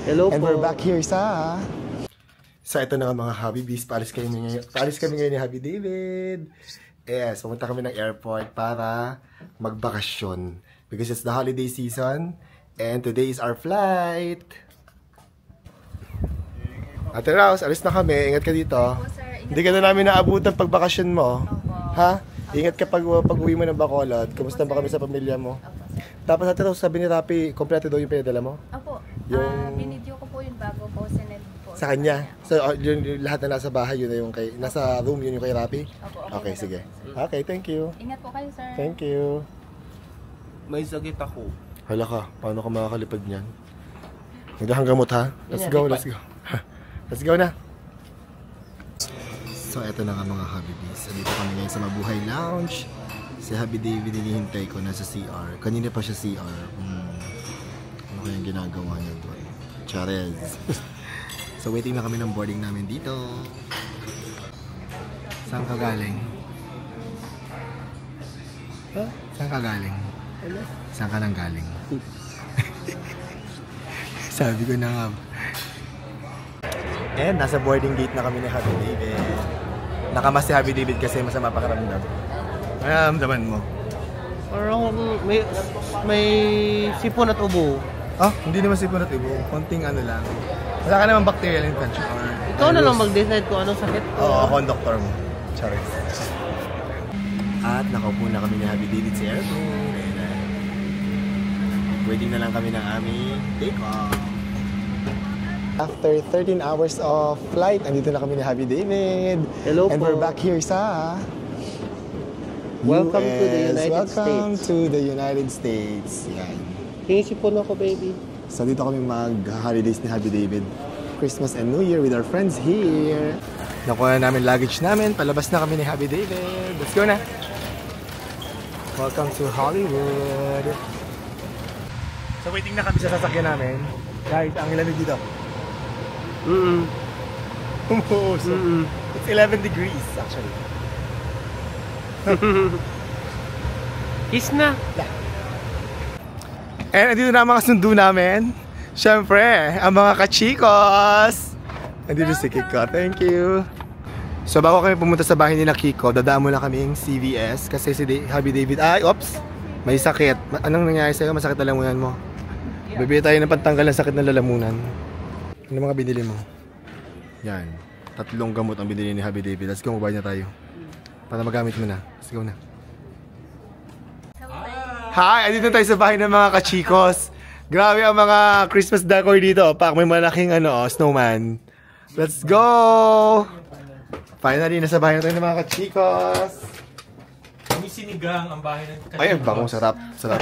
Hello And po. we're back here sa... So ito na nga mga Habibis, paalis kami ngayon ni Happy David. Yes, pumunta kami ng airport para magbakasyon. Because it's the holiday season. And today is our flight. Ate Rouse, alis na kami. Ingat ka dito. Hindi ka na namin naabutan pagbakasyon mo. Ha? Ingat ka pag uwi mo ng Bacolod. Kamusta ba kami sa pamilya mo? Tapos Ate Rouse, sabi ni Rapi, kompleto daw yung pinadala mo? Opo. Yung... binidyo ko po yung bago po, sinend po. Sa kanya? So, yung lahat na nasa bahay, yun na yung kay... Nasa room, yun yung kay Rapi? Opo. Okay, sige. Okay, thank you. Ingat po kayo, sir. Thank you. May sakit ako. Hala ka, paano ka makakalipad niyan? Nagdahang gamot ha? Let's go, let's go. Let's go na. So, eto na nga mga Habibis. Dito kami ngayon sa Mabuhay Lounge. Si Happy David, hinihintay ko, nasa CR. Kanina pa siya CR. Ano kayang ginagawa niya doon? Charez. So, waiting na kami ng boarding namin dito. Saan ka galing? Huh? Saan ka galing? Ano? Saan ka nang galing? Sabi ko na nga. And nasa boarding gate na kami ni Happy David. Nakamas si Happy David kasi masama pakiramdam. Maramdaman mo? Parang may sipon at ubo. Ah, hindi naman sipon at ibo. Konting ano lang. Wala ka naman bacterial infection or... Ikaw na lang mag-decide kung anong sakit. Oo, ako ang doktor mo. Sorry. At nakaupo na kami ni Happy David sa airport. Waiting na lang kami ng aming take-off. After 13 hours of flight, andito na kami ni Happy David. Hello And po. we're back here sa... Welcome to the United Welcome States. to the United States. Yan. Hinisipon ako, baby. So dito kami mag-holidays ni Happy David. Christmas and New Year with our friends here. Nakuha na namin luggage namin. Palabas na kami ni Happy David. Let's go na. Welcome to Hollywood. So waiting na kami sa sasakyan namin. Guys, ang ilamig dito. Umuusok. It's 11 degrees actually. Kiss na. And andito na ang mga sundo namin. Siyempre, ang mga kachikos. Andito si Kiko. Thank you. So bago kami pumunta sa bahay ni Kiko, dadaan muna kaming CVS kasi si Happy David, oops, may sakit. Anong nangyari sa'yo? Masakit na lamunan mo. Bibili tayo ng pantanggal ng sakit ng lalamunan. Ano mga binili mo? Yan. 3 gamot ang binili ni Happy David. Let's go, mabay na tayo. Para magamit mo na. Let's go na. Hi! Andito tayo sa bahay ng mga kachikos. Grabe ang mga Christmas decor dito. Pak, may malaking snowman. Let's go! Finally, nasa bahay na tayo ng mga kachikos. May sinigang ang bahay ng kachikos. Ay, ang bango. Sarap. Sarap.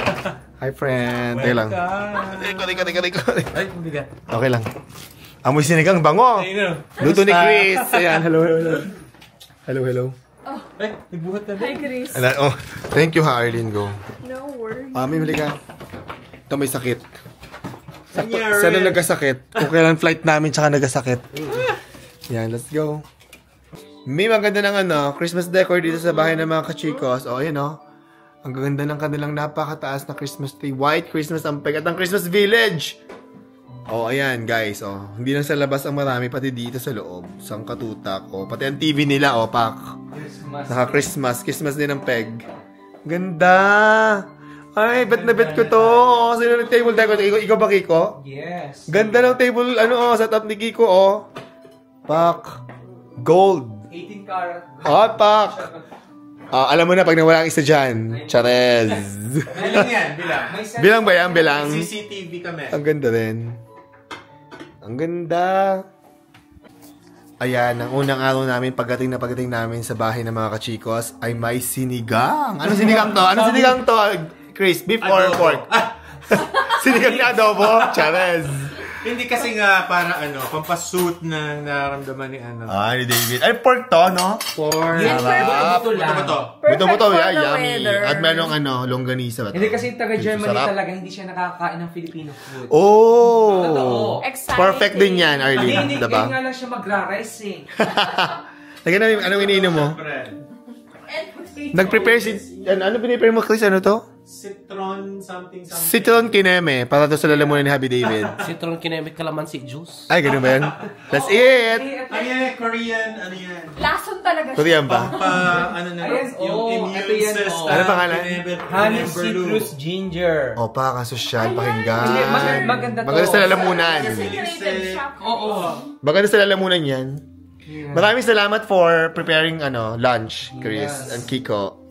Hi, friend. Tayo lang. Teka. Ay, mabigat. Okay lang. Amoy sinigang, bango. Luto ni Chris. Ayan, hello. Hello. Ay, nagbuhat na Hi, Chris. Oh, thank you ha, Arlene. Go. No worries. Mami, huli ka. Ito may sakit. Sana nagkasakit. Kung kailan flight namin tsaka nagkasakit. Yan, let's go. May maganda ng Christmas decor dito sa bahay ng mga kachikos. Oh, yun Ang ganda ng kanilang napakataas na Christmas tree. White Christmas ang peg at ang Christmas village. Oh, ayan guys. Oh, hindi lang sa labas ang marami, pati dito sa loob. Sang katutak. Oh, pati ang TV nila. Oh, pak. Naka-Christmas. Christmas din ang peg. Ganda. Ay, bet na bet ko to. Oh, sino ng table decor? Ikaw ba, Kiko? Yes. Ganda ng table, setup ni Kiko, oh. Pak. Gold. 18 karat. Oh, pak. Alam mo na pag nawala ang isa dyan. Charez. Bilang yan, bilang. Bilang ba yan? Bilang? CCTV kami. Ang ganda rin. Ang ganda. Ayan, ang unang araw namin, pagdating namin sa bahay ng mga kachikos, ay may sinigang. Anong sinigang to? Anong sinigang to? Chris, beef or pork? Sinigang na adobo? Charez. Hindi kasi nga para pampasuit na nararamdaman ni Ni David. Ay, pork to, no? Pork. Buto-buto. Buto-buto, Perfect for the yummy. weather. At merong longganisa. Hindi kasi taga-Germany Sarap. talaga, hindi siya nakakain ng Filipino food. Oh! Totoo. Exciting. Perfect din yan, Arlene. Hindi, Diba? kaya nga lang siya magra-rice eh. Lagyan namin, anong iniinom mo? Nag-prepare si... Ano pinipare mo, Chris? Ano to? Citron something. Citron kineme, para to sa lalamunan ni Happy David. Citron kinemic calamansi juice. Ay, ganun ba yan? Let's eat! Ano yan? Korean, ano yan? Lason talaga siya. Korean ba? Ano na, Ayan, yung ito immune yan, system. Ano pangalan? Honey citrus ginger. Opa, kasosyal, pakinggan. Hindi, maganda to. Maganda sa lalamunan. Rated siya. Oo. Maganda sa lalamunan yan. Maraming salamat for preparing lunch, Chris and Kiko.